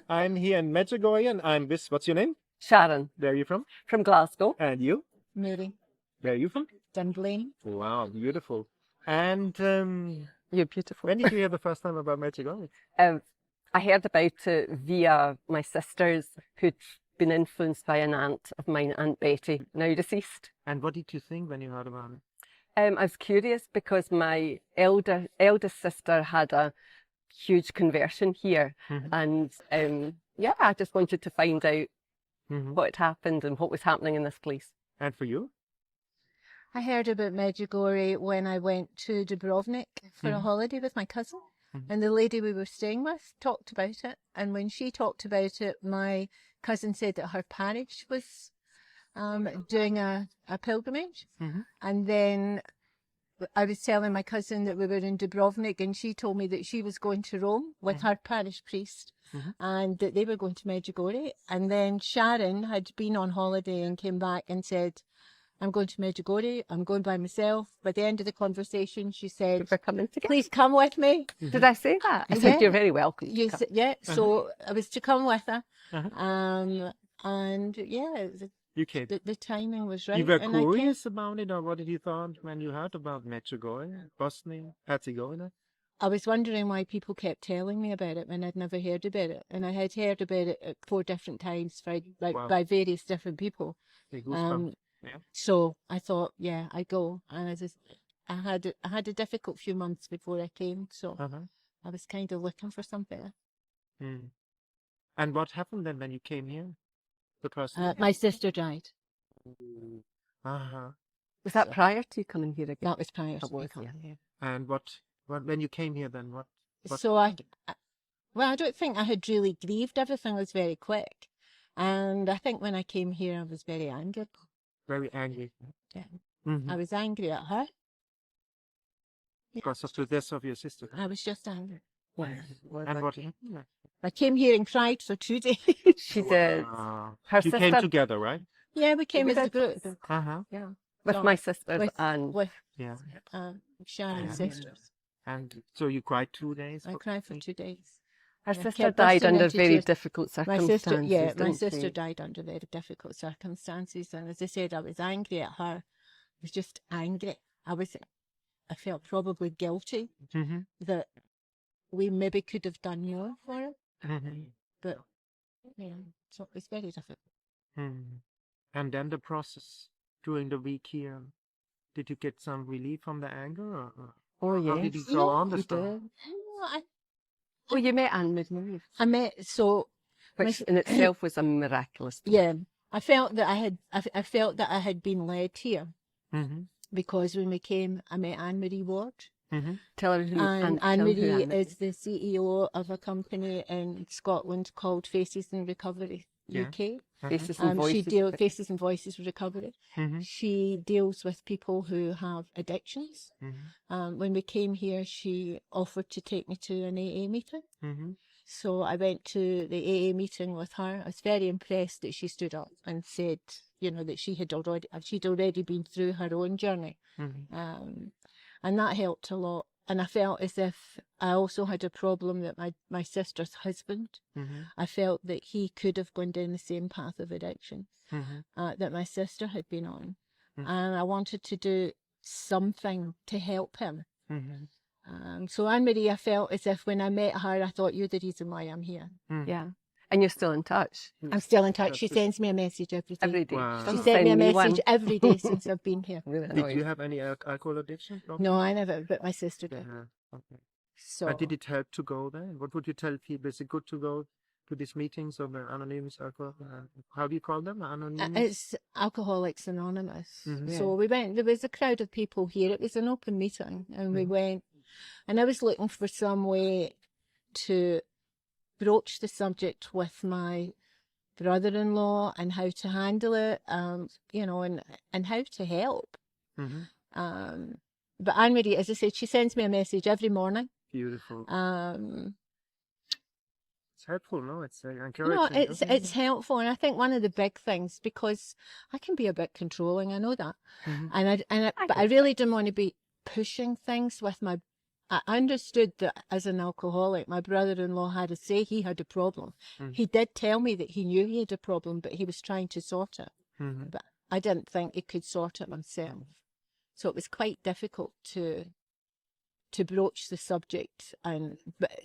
I'm here in Medjugorje and I'm with, what's your name? Sharon, Where are you from? from Glasgow. And you? Mary Where are you from? Dunblane. Wow, beautiful. And You're beautiful. when did you hear the first time about Medjugorje? I heard about it via my sisters who'd been influenced by an aunt of mine, Aunt Betty, now deceased. And what did you think when you heard about it? I was curious because my eldest sister had a huge conversion here, and yeah, I just wanted to find out what had happened and what was happening in this place. And for you? I heard about Medjugorje when I went to Dubrovnik for a holiday with my cousin. And the lady we were staying with talked about it. And when she talked about it, my cousin said that her parish was doing a pilgrimage. And then I was telling my cousin that we were in Dubrovnik, and she told me that she was going to Rome with her parish priest and that they were going to Medjugorje. And then Sharon had been on holiday and came back and said, I'm going to Medjugorje, I'm going by myself. By the end of the conversation, she said, We're coming together. please come with me. Did I say that? I said, you're very welcome. to come. Yeah, so I was to come with her. And yeah, it was You came. the timing was right. You were and I came. curious about it, or what did you thought when you heard about Medjugorje, Bosnia and Herzegovina? I was wondering why people kept telling me about it when I'd never heard about it. And I had heard about it at 4 different times by various different people. The goosebumps. Yeah. So I thought, yeah, I go. And I had a difficult few months before I came, so I was kind of looking for something. And what happened then when you came here? The person? My sister died. Was that prior to you coming here again? That was prior to me was, coming here. And what when you came here then, what So I don't think I had really grieved. Everything was very quick. And I think when I came here, I was very angry. Very angry. Yeah. I was angry at her. Because of the death of your sister. I was just angry. And what happened? I came here and cried for 2 days. She did. Her You sister came together, right? Yeah, we came as a group. Yeah. With So, my sisters with, and with Yeah. Sharon's sisters. And so you cried 2 days? I cried for 2 days. her Yeah, sister kept died bursting under into very tears. difficult My circumstances. sister, my didn't sister she? died under very difficult circumstances, and as I said, I was angry at her. I was just angry. I felt probably guilty that we maybe could have done more for her, but yeah, so it was very difficult. And then the process during the week here, did you get some relief from the anger? Or Oh, how yes. did you go on the You story? did. Oh, you met Anne Marie, I met which in itself was a miraculous thing. yeah. I felt that I had been led here because when we came, I met Anne Marie Ward. Tell her who And tell Anne her who Marie Anne is the CEO of a company in Scotland called Faces in Recovery UK. Faces and Voices. Faces and Voices Recovery. She deals with people who have addictions. When we came here, she offered to take me to an AA meeting. So I went to the AA meeting with her. I was very impressed that she stood up and said, that she'd already been through her own journey. And that helped a lot. And I felt as if I also had a problem that my sister's husband, I felt that he could have gone down the same path of addiction that my sister had been on. And I wanted to do something to help him. So Anne-Marie, I felt as if when I met her, I thought, you're the reason why I'm here. Yeah. And you're still in touch? I'm still in touch. She sends me a message every day. Every day. Wow. She Doesn't sent me a send me message one. every day since I've been here. Really Did annoying. you have any alcohol addiction? No, I never, but my sister did. Okay. So But did it help to go there? What would you tell people? Is it good to go to these meetings of the anonymous alcohol? How do you call them? Anonymous? it's Alcoholics Anonymous. Mhm. So we went, there was a crowd of people here. It was an open meeting and we went, and I was looking for some way to broach the subject with my brother-in-law and how to handle it, and how to help. But Anne-Marie, as I said, she sends me a message every morning. Beautiful. It's helpful, no? It's encouraging. It's helpful, and I think one of the big things, because I can be a bit controlling, I know that, but I really didn't want to be pushing things with my I understood that as an alcoholic, my brother-in-law had to say he had a problem. He did tell me that he knew he had a problem, but he was trying to sort it. But I didn't think he could sort it himself. So it was quite difficult to broach the subject.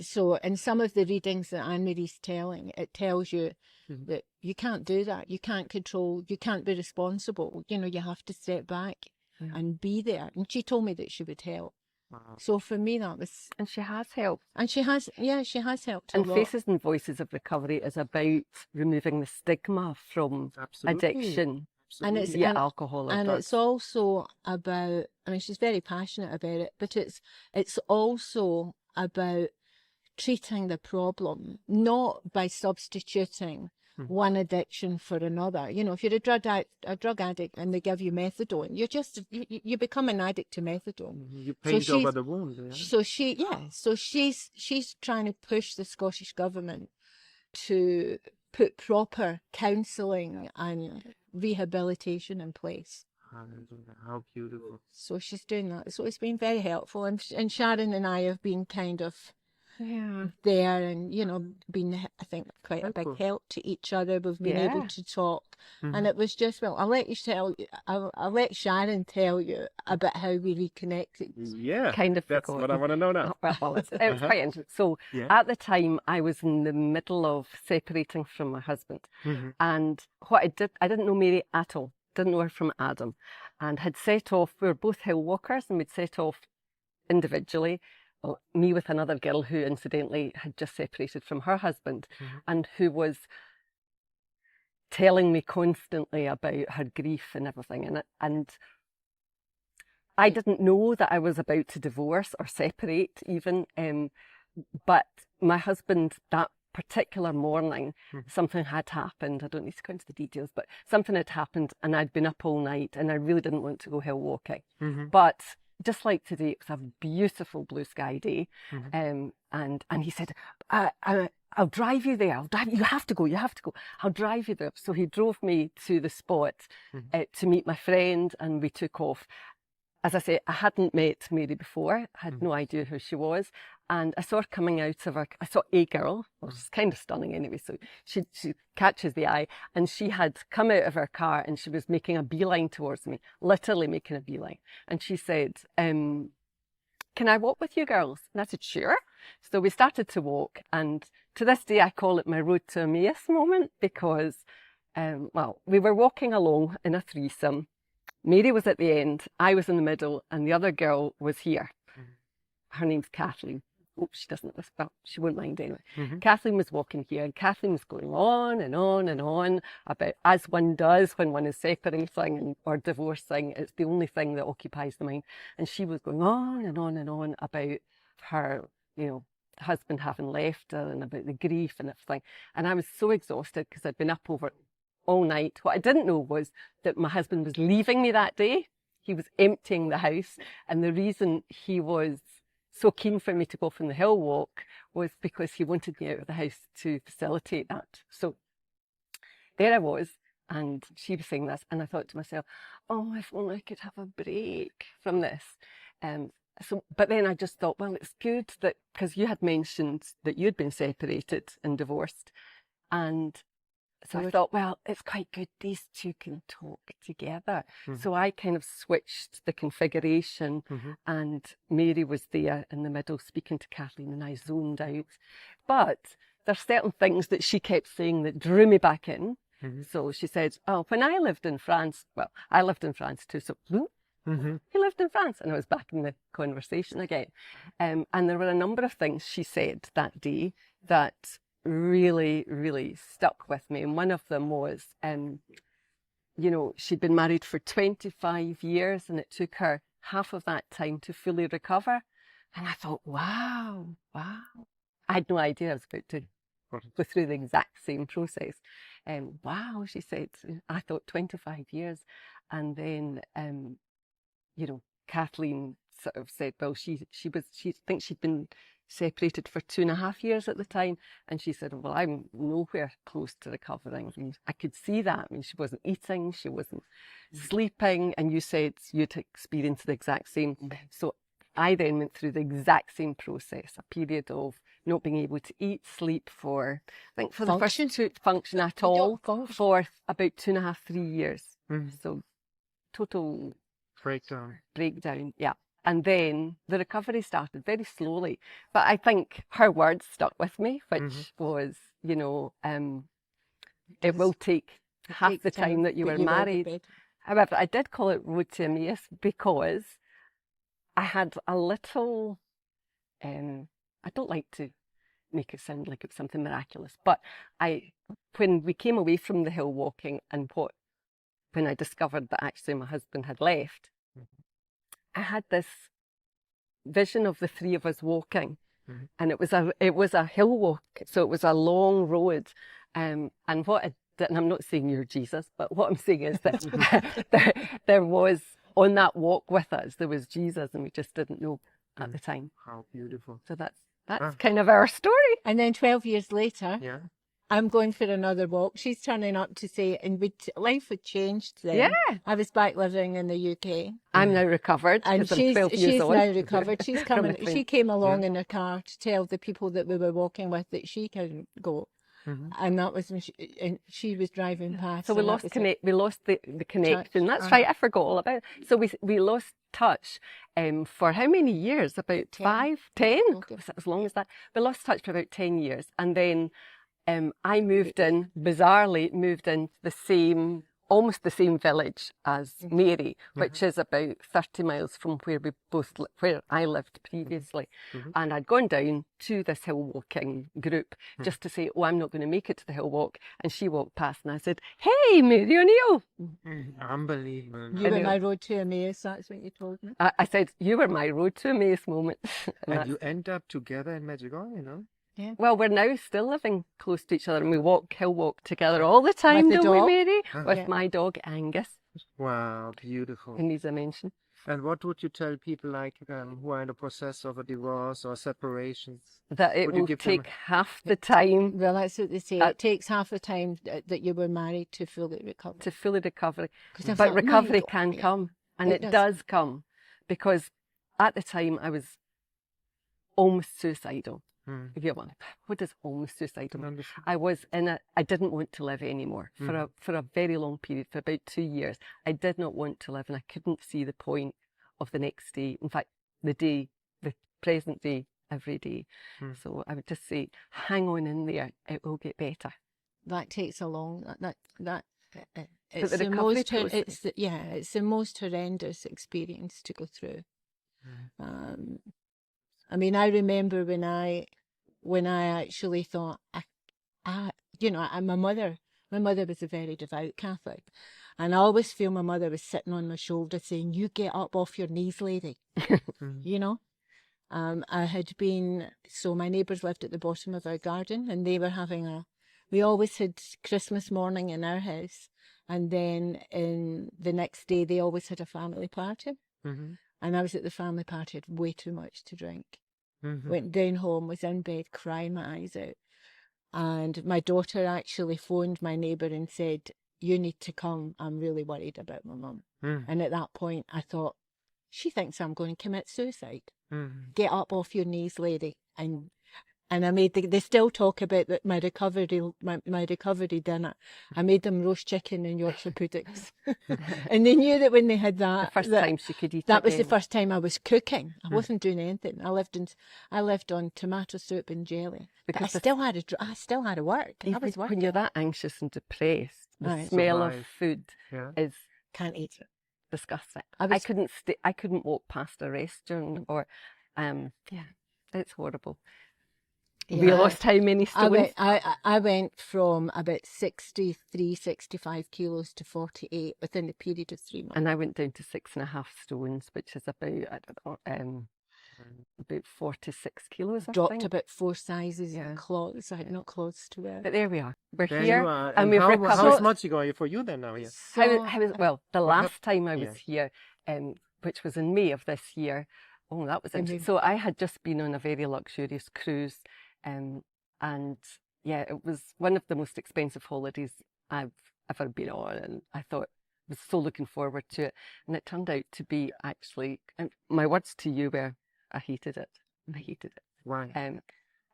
So in some of the readings that Anne-Marie's telling, it tells you that you can't do that. You can't control, you can't be responsible. You know, you have to step back and be there. And she told me that she would help. Wow. So for me, that was... And she has helped. And she has helped a And lot. Faces and Voices of Recovery is about removing the stigma from addiction. And it's alcohol. And it's also about, I mean, she's very passionate about it, but it's also about treating the problem, not by substituting one addiction for another. You know, if you're a drug addict and they give you methadone, you become an addict to methadone. You paint over the wound. Yeah? So she's trying to push the Scottish government to put proper counselling and rehabilitation in place. How beautiful. So she's doing that. So it's been very helpful. And Sharon and I have been kind of there and, you know, been, I think, quite a big help to each other. We've been able to talk. And it was just, well, I'll let Sharon tell you about how we reconnected. Yeah, kind of that's forgotten. what I want to know now. Well, it was quite interesting. So at the time, I was in the middle of separating from my husband. And what I didn't know Mary at all. Didn't know her from Adam. And had set off, we were both hill walkers, and we'd set off individually. Well, me with another girl who incidentally had just separated from her husband and who was telling me constantly about her grief and everything. And I didn't know that I was about to divorce or separate even. But my husband, that particular morning, something had happened. I don't need to go into the details, but something had happened and I'd been up all night and I really didn't want to go hill walking. But just like today, it was a beautiful blue sky day. And he said, I'll drive you there. You have to go. I'll drive you there. So he drove me to the spot to meet my friend, and we took off. As I say, I hadn't met Mary before. I had no idea who she was. And I saw her coming out of I saw a girl, well, she's kind of stunning anyway, so she catches the eye. And she had come out of her car and she was making a beeline towards me, literally making a beeline. And she said, can I walk with you girls? And I said, sure. So we started to walk. And to this day, I call it my road to Emmaus moment because, well, we were walking along in a threesome. Mary was at the end, I was in the middle, and the other girl was here. Her name's Kathleen. Oh, she doesn't, well, she won't mind anyway. Kathleen was walking here, and Kathleen was going on and on and on about, as one does when one is separating or divorcing, it's the only thing that occupies the mind. And she was going on and on and on about her, you know, husband having left her and about the grief and everything. And I was so exhausted because I'd been up over all night. What I didn't know was that my husband was leaving me that day. He was emptying the house. And the reason he was so keen for me to go off on the hill walk was because he wanted me out of the house to facilitate that. So there I was, and she was saying this, and I thought to myself, oh, if only I could have a break from this. But then I just thought, well, it's good that, because you had mentioned that you'd been separated and divorced, and so I thought, well, it's quite good these two can talk together. So I kind of switched the configuration, and Mary was there in the middle speaking to Kathleen, and I zoned out. But there's certain things that she kept saying that drew me back in. So she said, oh, when I lived in France, well, I lived in France too, so he lived in France, and I was back in the conversation again. And there were a number of things she said that day that really, really stuck with me. And one of them was, you know, she'd been married for 25 years and it took her half of that time to fully recover. And I thought, wow. I had no idea I was about to go through the exact same process. Wow, she said. I thought 25 years. And then, you know, Kathleen sort of said, well, she thinks she'd been separated for 2.5 years at the time, and she said, well, I'm nowhere close to recovering. And I could see that. I mean, she wasn't eating, she wasn't sleeping, and you said you'd experienced the exact same. So I then went through the exact same process, a period of not being able to eat, sleep for, I think for the first two, function at all, for about 2.5, 3 years. So total breakdown, yeah. And then the recovery started very slowly. But I think her words stuck with me, which was, you know, it will take half the time that you were married. However, I did call it Road to Emmaus because I had a little, I don't like to make it sound like it was something miraculous, but when we came away from the hill walking and when I discovered that actually my husband had left, I had this vision of the three of us walking, and it was a hill walk, so it was a long road, and what and I'm not saying you're Jesus, but what I'm saying is that there was, on that walk with us, there was Jesus, and we just didn't know at the time. How beautiful! So that's kind of our story. And then 12 years later, yeah, I'm going for another walk. She's turning up to say, and life had changed then. Yeah. I was back living in the UK. I'm now recovered. And she's now recovered. She's coming. She came along in her car to tell the people that we were walking with that she couldn't go. And that was when she was driving past. So we lost we lost the connection. That's right. I forgot all about it. So we lost touch for how many years? About 5, 10? Okay. As long as that. We lost touch for about 10 years. And then I bizarrely moved into almost the same village as Mary, which is about 30 miles from where I lived previously. And I'd gone down to this hill walking group just to say, oh, I'm not going to make it to the hill walk. And she walked past and I said, hey, Mary O'Neill. Unbelievable. You were my road to Emmaus, that's what you told me. I said, you were my road to Emmaus moment. And you end up together in Medjugorje, you know? Yeah. Well, we're now still living close to each other, and we hill walk together all the time, don't we, Mary? With my dog Angus. Wow, beautiful. Who needs a mention. And what would you tell people like who are in the process of a divorce or separations? That it will take half the time. Well, that's what they say. It takes half the time that you were married to fully recover. To fully recover. But recovery can come, and it does come, because at the time I was almost suicidal. If you want, what does almost suicidal? I was I didn't want to live anymore for a very long period, for about 2 years. I did not want to live, and I couldn't see the point of the next day. In fact, the present day, every day. So I would just say, hang on in there. It will get better. That takes a long. It's the most. It's the most horrendous experience to go through. I mean, I remember when I actually thought, my mother was a very devout Catholic, and I always feel my mother was sitting on my shoulder saying, you get up off your knees, lady, you know. So my neighbours lived at the bottom of our garden, and they were we always had Christmas morning in our house, and then in the next day they always had a family party. And I was at the family party, had way too much to drink. Went down home, was in bed crying my eyes out. And my daughter actually phoned my neighbour and said, you need to come, I'm really worried about my mum. And at that point I thought, she thinks I'm going to commit suicide. Get up off your knees, lady. And I made they still talk about my recovery dinner. I made them roast chicken and Yorkshire puddings. And they knew that when they had that, the first time she could eat that was the first time I was cooking. I wasn't doing anything. I lived on tomato soup and jelly. Because I still had to work. I was working. When you're that anxious and depressed, the smell of food is can't eat it. Disgusting. I couldn't walk past a restaurant or it's horrible. Yeah. We lost how many stones? I went from about 63, 65 kilos to 48 within a period of 3 months. And I went down to 6.5 stones, which is about, about 46 kilos, Dropped about 4 sizes in clothes. I had no clothes to wear. But there we are. We're there here. And we've recovered. How is Medjugorje for you then now? Yeah. The last time I was here, which was in May of this year, that was interesting. So I had just been on a very luxurious cruise. It was one of the most expensive holidays I've ever been on, and I thought I was so looking forward to it. And it turned out to be actually, and my words to you were, I hated it. I hated it. Why?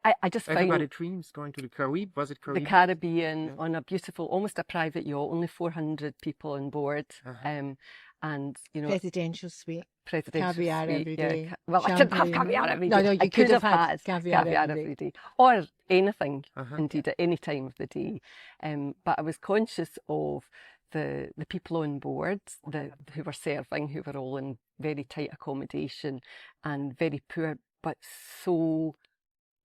I just Everybody found dreams going to the Caribbean. Was it the Caribbean? Caribbean Yeah. on a beautiful, almost a private yacht, only 400 people on board. And, you know, Presidential suite. presidential Caviar suite. every yeah, day. well, I didn't have Champagne. caviar every No, day. no, you I could have had had caviar every every day, or anything, indeed, at any time of the day. But I was conscious of the people on board, who were serving, who were all in very tight accommodation and very poor, but so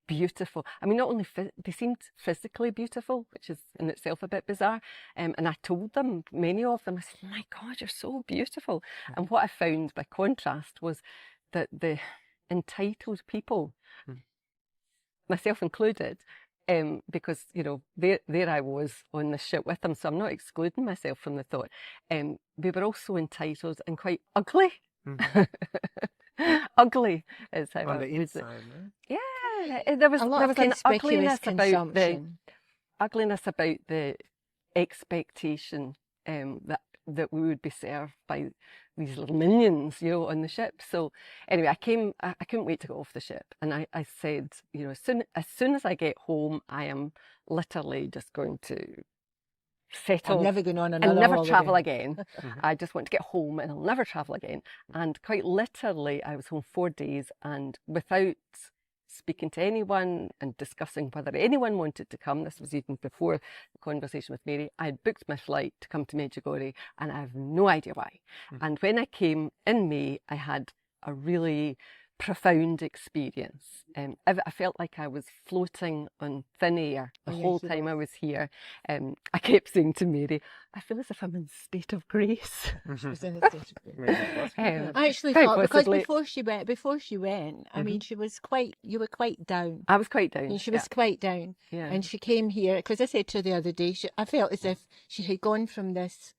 beautiful. I mean, not only they seemed physically beautiful, which is in itself a bit bizarre. And I told them, many of them, I said, "My God, you're so beautiful." And what I found by contrast was that the entitled people, myself included, because you know there I was on the ship with them, so I'm not excluding myself from the thought. We were also entitled and quite ugly. Ugly is how On I the would say. inside, right? Yeah, there was A lot of an conspicuous ugliness about the expectation that we would be served by these little minions, you know, on the ship. So anyway, I couldn't wait to go off the ship, and I said, you know, as soon as I get home, I am literally just going to settle. I'm never going on and another never holiday. travel again. I just want to get home and I'll never travel again. And quite literally, I was home 4 days, and without speaking to anyone and discussing whether anyone wanted to come, this was even before the conversation with Mary, I had booked my flight to come to Medjugorje, and I have no idea why. And when I came in May, I had a really profound experience. I felt like I was floating on thin air the whole time I was here. I kept saying to Mary, I feel as if I'm in a state of grace. She was in a state of grace. I actually quite thought, because possibly. before she went, I mean, you were quite down. I was quite down. And she was quite down. Yeah. And she came here, because I said to her the other day, I felt as if she had gone from this,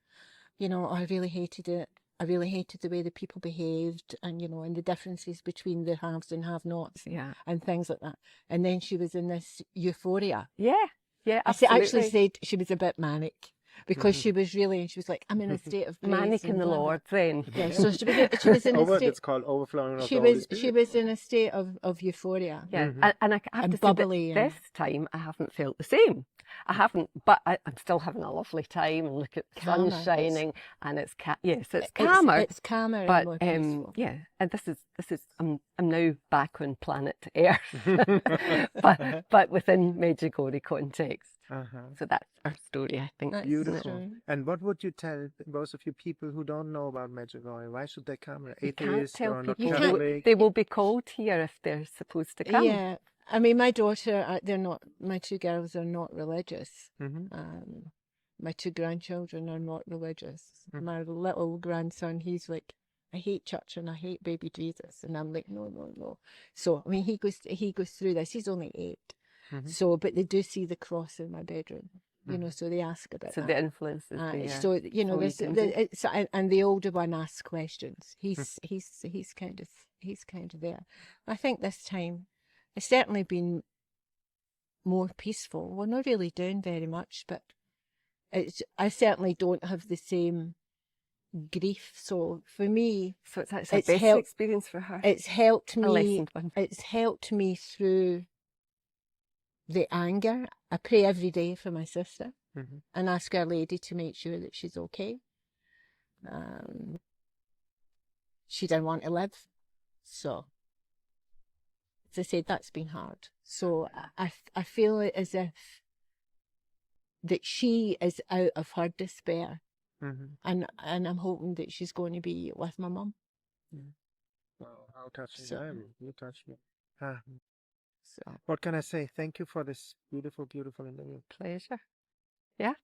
you know, I really hated it. I really hated the way the people behaved, and, you know, and the differences between the haves and have-nots, and things like that. And then she was in this euphoria. Yeah, absolutely. I actually said she was a bit manic, because she was like, I'm in a state of grace. Manic in the Lord, then. Yeah, so she was in a state. It's called overflowing of she the Holy was Spirit. she was in a state of euphoria. Yeah, and I have to say bubbly that this time I haven't felt the same. I haven't, but I'm still having a lovely time, and look at the sun shining, and it's it's calmer. It's calmer, but and more peaceful. yeah, and this is I'm now back on planet Earth, but within Medjugorje context. So that's our story, I think. That's beautiful. And what would you tell those of you people who don't know about Medjugorje? Why should they come? Atheists or not Catholic? They will be called here if they're supposed to come. Yeah, I mean, my daughter, they're not. My 2 girls are not religious. My 2 grandchildren are not religious. My little grandson, he's like, I hate church and I hate baby Jesus, and I'm like, no. So I mean, he goes through this. He's only 8. So, but they do see the cross in my bedroom, you know, so they ask about so that. the influence is there. So, you know, and the older one asks questions. He's kind of there. I think this time it's certainly been more peaceful. We're not really doing very much, but I certainly don't have the same grief. So for me, it's a best experience for her. It's helped me. A lessened one. It's helped me through the anger. I pray every day for my sister and ask Our Lady to make sure that she's okay. She didn't want to live, so as I said, that's been hard. So I feel as if that she is out of her despair, and I'm hoping that she's going to be with my mum. Wow, how touching! You touch me. So, what can I say? Thank you for this beautiful interview. Pleasure. Yeah.